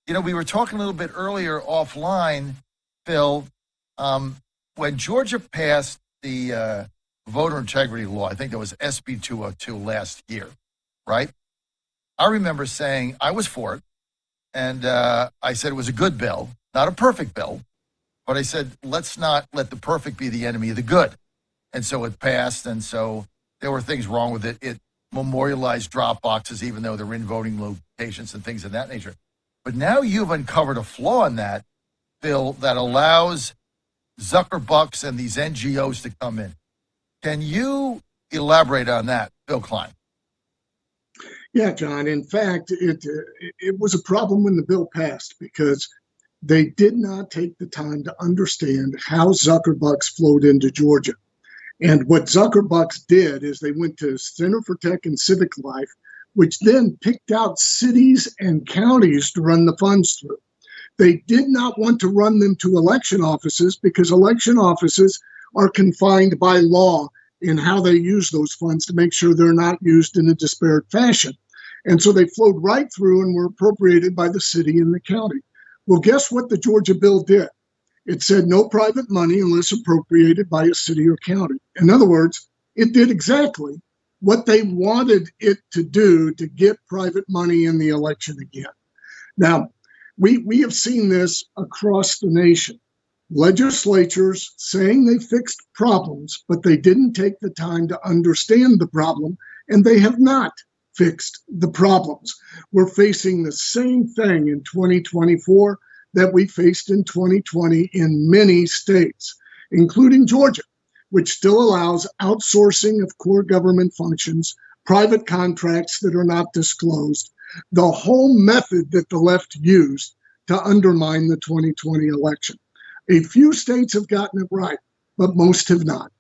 We were talking a little bit earlier offline, Phil, when Georgia passed the voter integrity law. I think that was SB 202 last year, right? I remember saying I was for it, and I said it was a good bill, not a perfect bill, but I said, let's not let the perfect be the enemy of the good. And so it passed, and so there were things wrong with it. It memorialized drop boxes, even though they're in voting locations and things of that nature. But now you've uncovered a flaw in that bill that allows Zuckerbucks and these NGOs to come in. Can you elaborate on that, Phill Kline? Yeah, John. In fact, it was a problem when the bill passed because they did not take the time to understand how Zuckerbucks flowed into Georgia. And what Zuckerbucks did is they went to Center for Tech and Civic Life, which then picked out cities and counties to run the funds through. They did not want to run them to election offices because election offices are confined by law in how they use those funds to make sure they're not used in a disparate fashion. And so they flowed right through and were appropriated by the city and the county. Well, guess what the Georgia bill did? It said no private money unless appropriated by a city or county. In other words, it did exactly what they wanted it to do to get private money in the election again. Now, we have seen this across the nation. Legislatures saying they fixed problems, but they didn't take the time to understand the problem, and they have not fixed the problems. We're facing the same thing in 2024 that we faced in 2020 in many states, including Georgia, which still allows outsourcing of core government functions, private contracts that are not disclosed, the whole method that the left used to undermine the 2020 election. A few states have gotten it right, but most have not.